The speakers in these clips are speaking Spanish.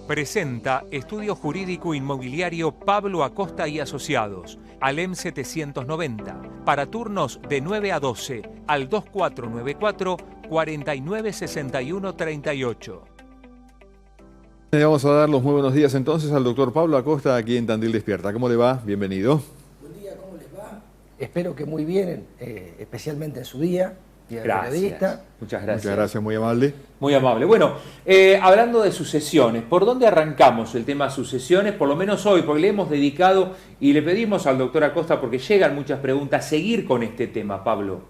Presenta Estudio Jurídico Inmobiliario Pablo Acosta y Asociados, ALEM 790, para turnos de 9 a 12, al 2494-496138. Le vamos a dar los muy buenos días entonces al doctor Pablo Acosta aquí en Tandil Despierta. ¿Cómo le va? Bienvenido. Buen día, ¿cómo les va? Espero que muy bien, especialmente en su día de Gracias. Muchas gracias. Muchas gracias, muy amable. Muy amable. Bueno, hablando de sucesiones, ¿por dónde arrancamos el tema sucesiones? Por lo menos hoy, porque le hemos dedicado y le pedimos al doctor Acosta, porque llegan muchas preguntas, seguir con este tema, Pablo.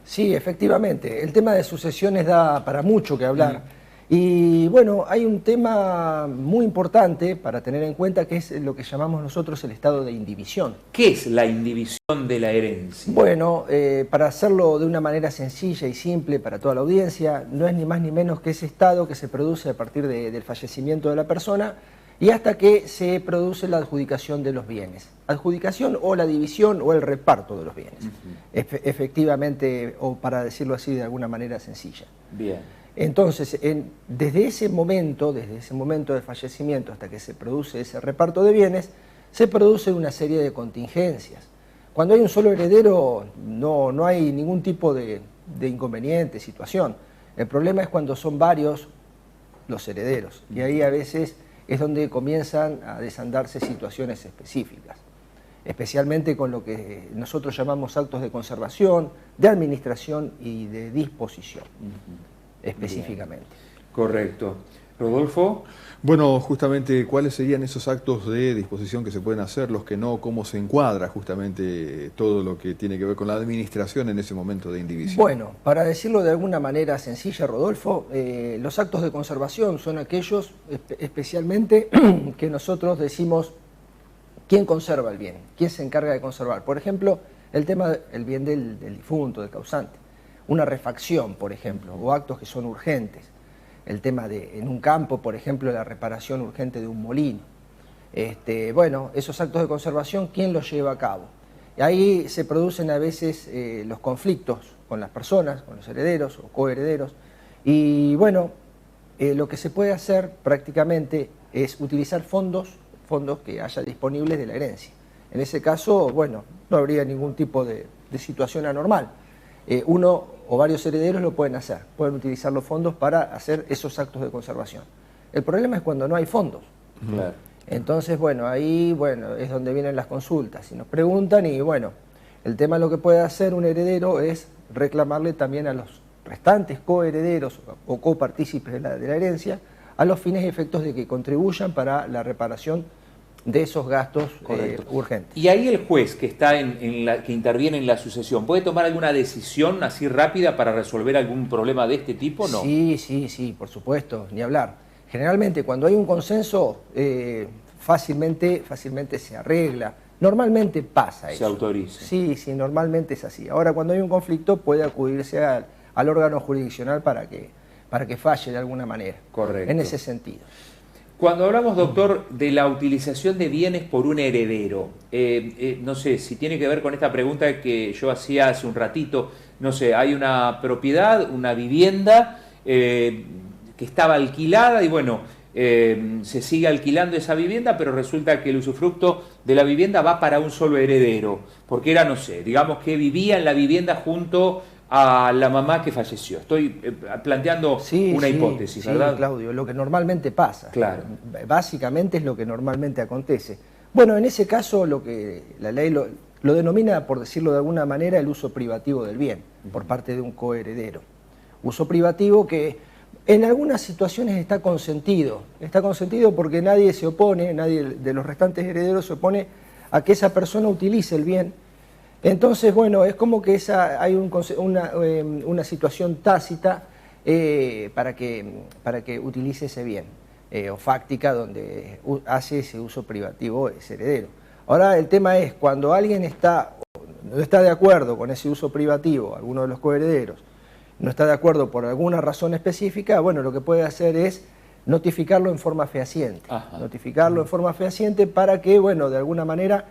Sí, efectivamente. El tema de sucesiones da para mucho que hablar. Y bueno, hay un tema muy importante para tener en cuenta, que es lo que llamamos nosotros el estado de indivisión. ¿Qué es la indivisión de la herencia? Bueno, para hacerlo de una manera sencilla y simple para toda la audiencia, no es ni más ni menos que ese estado que se produce a partir del fallecimiento de la persona y hasta que se produce la adjudicación de los bienes. Adjudicación o la división o el reparto de los bienes. Efectivamente, o para decirlo así de alguna manera sencilla. Bien. Entonces, desde ese momento del fallecimiento hasta que se produce ese reparto de bienes, se produce una serie de contingencias. Cuando hay un solo heredero no hay ningún tipo de inconveniente, situación. El problema es cuando son varios los herederos, y ahí a veces es donde comienzan a desandarse situaciones específicas, especialmente con lo que nosotros llamamos actos de conservación, de administración y de disposición. Específicamente. Bien. Correcto. ¿Rodolfo? Bueno, justamente, ¿cuáles serían esos actos de disposición que se pueden hacer, los que no, cómo se encuadra justamente todo lo que tiene que ver con la administración en ese momento de indivisión? Bueno, para decirlo de alguna manera sencilla, Rodolfo, los actos de conservación son aquellos especialmente que nosotros decimos quién conserva el bien, quién se encarga de conservar. Por ejemplo, el tema del bien del difunto, del causante. Una refacción, por ejemplo, o actos que son urgentes. El tema de, en un campo, por ejemplo, la reparación urgente de un molino. Bueno, esos actos de conservación, ¿quién los lleva a cabo? Y ahí se producen a veces los conflictos con las personas, con los herederos o coherederos. Y bueno, lo que se puede hacer prácticamente es utilizar fondos que haya disponibles de la herencia. En ese caso, bueno, no habría ningún tipo de situación anormal. Uno o varios herederos lo pueden hacer, pueden utilizar los fondos para hacer esos actos de conservación. El problema es cuando no hay fondos. Claro. Entonces, bueno, ahí es donde vienen las consultas y nos preguntan y bueno, el tema lo que puede hacer un heredero es reclamarle también a los restantes coherederos o copartícipes de la herencia a los fines y efectos de que contribuyan para la reparación de esos gastos urgentes. Y ahí el juez que está que interviene en la sucesión, ¿puede tomar alguna decisión así rápida para resolver algún problema de este tipo o no? Sí, por supuesto, ni hablar. Generalmente cuando hay un consenso, fácilmente se arregla. Normalmente pasa eso. Se autoriza. Sí, normalmente es así. Ahora cuando hay un conflicto puede acudirse al órgano jurisdiccional para que falle de alguna manera. Correcto. En ese sentido. Cuando hablamos, doctor, de la utilización de bienes por un heredero, no sé si tiene que ver con esta pregunta que yo hacía hace un ratito, no sé, hay una propiedad, una vivienda que estaba alquilada y bueno, se sigue alquilando esa vivienda, pero resulta que el usufructo de la vivienda va para un solo heredero, porque era, no sé, digamos que vivía en la vivienda junto a la mamá que falleció. Estoy planteando una hipótesis, ¿verdad? Sí, Claudio, lo que normalmente pasa. Claro. Básicamente es lo que normalmente acontece. Bueno, en ese caso lo que la ley lo denomina, por decirlo de alguna manera, el uso privativo del bien, por parte de un coheredero. Uso privativo que en algunas situaciones está consentido. Está consentido porque nadie se opone, nadie de los restantes herederos se opone a que esa persona utilice el bien. Entonces, bueno, es como que hay una situación tácita para que utilice ese bien, o fáctica, donde hace ese uso privativo ese heredero. Ahora, el tema es, cuando alguien no está de acuerdo con ese uso privativo, alguno de los coherederos, no está de acuerdo por alguna razón específica, bueno, lo que puede hacer es notificarlo en forma fehaciente. Ajá. Notificarlo en forma fehaciente para que, bueno, de alguna manera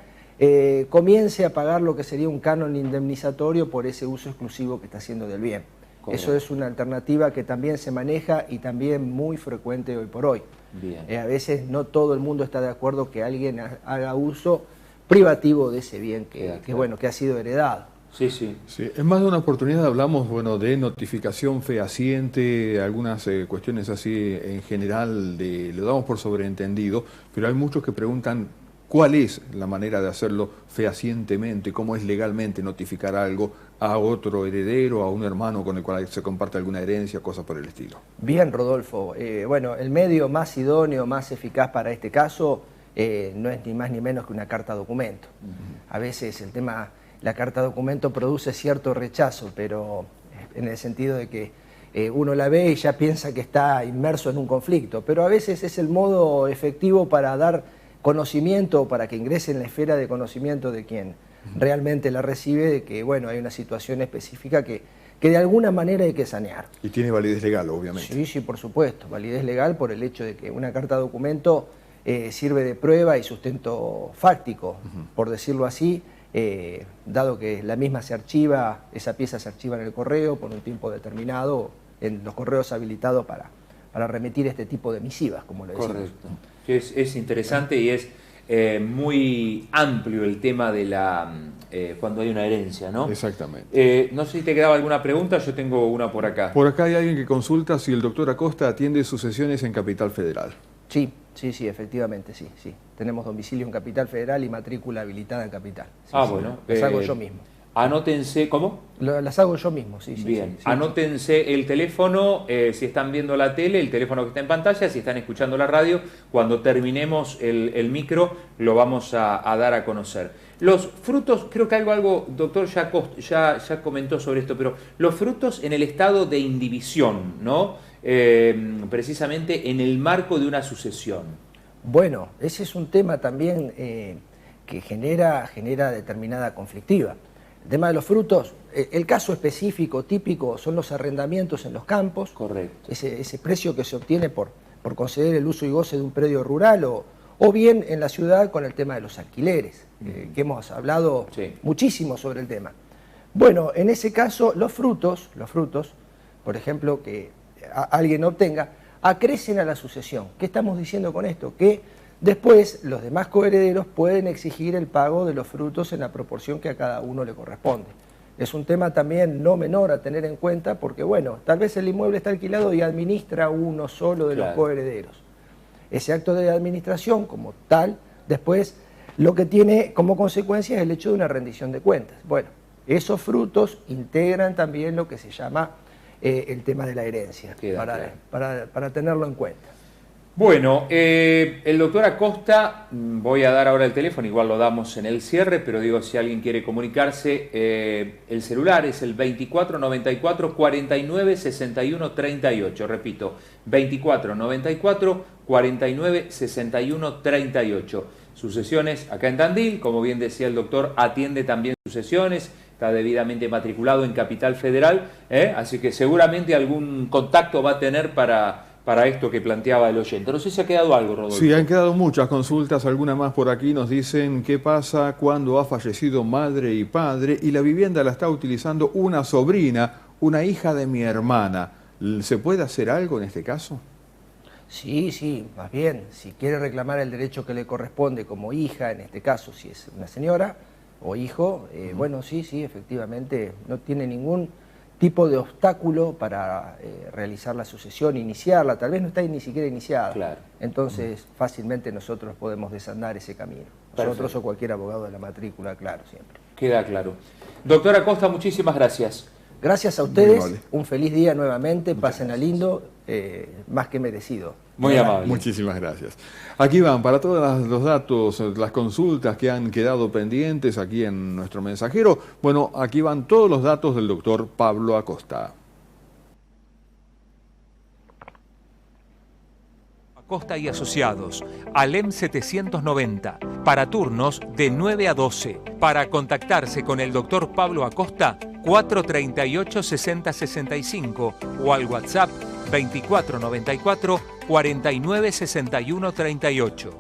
comience a pagar lo que sería un canon indemnizatorio por ese uso exclusivo que está haciendo del bien. Correcto. Eso es una alternativa que también se maneja y también muy frecuente hoy por hoy. Bien. A veces no todo el mundo está de acuerdo que alguien haga uso privativo de ese bien que ha sido heredado. Sí, sí. Sí, en más de una oportunidad hablamos, bueno, de notificación fehaciente, algunas cuestiones así en general, lo damos por sobreentendido, pero hay muchos que preguntan cuál es la manera de hacerlo fehacientemente, cómo es legalmente notificar algo a otro heredero, a un hermano con el cual se comparte alguna herencia, cosas por el estilo. Bien, Rodolfo. Bueno, el medio más idóneo, más eficaz para este caso no es ni más ni menos que una carta documento. A veces la carta documento produce cierto rechazo, pero en el sentido de que uno la ve y ya piensa que está inmerso en un conflicto, pero a veces es el modo efectivo para dar conocimiento, para que ingrese en la esfera de conocimiento de quien realmente la recibe, de que bueno, hay una situación específica que de alguna manera hay que sanear. Y tiene validez legal, obviamente. Sí, sí, por supuesto, validez legal por el hecho de que una carta documento sirve de prueba y sustento fáctico, por decirlo así, dado que la misma se archiva, esa pieza se archiva en el correo por un tiempo determinado, en los correos habilitados para remitir este tipo de misivas, como le decimos. Correcto. Es interesante y es muy amplio el tema de cuando hay una herencia, ¿no? Exactamente. No sé si te quedaba alguna pregunta, yo tengo una por acá. Por acá hay alguien que consulta si el doctor Acosta atiende sucesiones en Capital Federal. Sí, efectivamente, sí. Tenemos domicilio en Capital Federal y matrícula habilitada en Capital. Sí, bueno. Las hago yo mismo. Anótense, ¿cómo? Las hago yo mismo, sí. Bien, Sí. Anótense el teléfono, si están viendo la tele, el teléfono que está en pantalla, si están escuchando la radio, cuando terminemos el micro lo vamos a dar a conocer. Los frutos, creo que algo doctor ya comentó sobre esto, pero los frutos en el estado de indivisión, ¿no? Precisamente en el marco de una sucesión. Bueno, ese es un tema también que genera determinada conflictiva. El tema de los frutos, el caso específico, típico, son los arrendamientos en los campos. Correcto. Ese precio que se obtiene por conceder el uso y goce de un predio rural o bien en la ciudad con el tema de los alquileres, que hemos hablado muchísimo sobre el tema. Bueno, en ese caso los frutos, por ejemplo, que alguien obtenga, acrecen a la sucesión. ¿Qué estamos diciendo con esto? Que después los demás coherederos pueden exigir el pago de los frutos en la proporción que a cada uno le corresponde. Es un tema también no menor a tener en cuenta porque, bueno, tal vez el inmueble está alquilado y administra uno solo de los coherederos. Ese acto de administración como tal, después lo que tiene como consecuencia es el hecho de una rendición de cuentas. Bueno, esos frutos integran también lo que se llama el tema de la herencia, para tenerlo en cuenta. Bueno, el doctor Acosta, voy a dar ahora el teléfono, igual lo damos en el cierre, pero digo, si alguien quiere comunicarse, el celular es el 2494 49 61 38, repito, 2494 49 61 38. Sucesiones acá en Tandil, como bien decía el doctor, atiende también sucesiones, está debidamente matriculado en Capital Federal, así que seguramente algún contacto va a tener para esto que planteaba el oyente. No sé si ha quedado algo, Rodolfo. Sí, han quedado muchas consultas, algunas más por aquí. Nos dicen qué pasa cuando ha fallecido madre y padre y la vivienda la está utilizando una sobrina, una hija de mi hermana. ¿Se puede hacer algo en este caso? Sí, más bien, si quiere reclamar el derecho que le corresponde como hija, en este caso si es una señora o hijo, bueno, sí, efectivamente, no tiene ningún tipo de obstáculo para realizar la sucesión, iniciarla, tal vez no está ni siquiera iniciada. Claro. Entonces, fácilmente nosotros podemos desandar ese camino. Nosotros Perfecto. o cualquier abogado de la matrícula, claro, siempre. Queda claro. Doctor Acosta, muchísimas gracias. Gracias a ustedes, un feliz día nuevamente, pasen a lindo, más que merecido. Muy amable. Muchísimas gracias. Aquí van, para todos los datos, las consultas que han quedado pendientes aquí en nuestro mensajero, bueno, aquí van todos los datos del doctor Pablo Acosta. Acosta y Asociados, ALEM 790, para turnos de 9 a 12. Para contactarse con el doctor Pablo Acosta, 438-6065 o al WhatsApp 2494 49 61 38.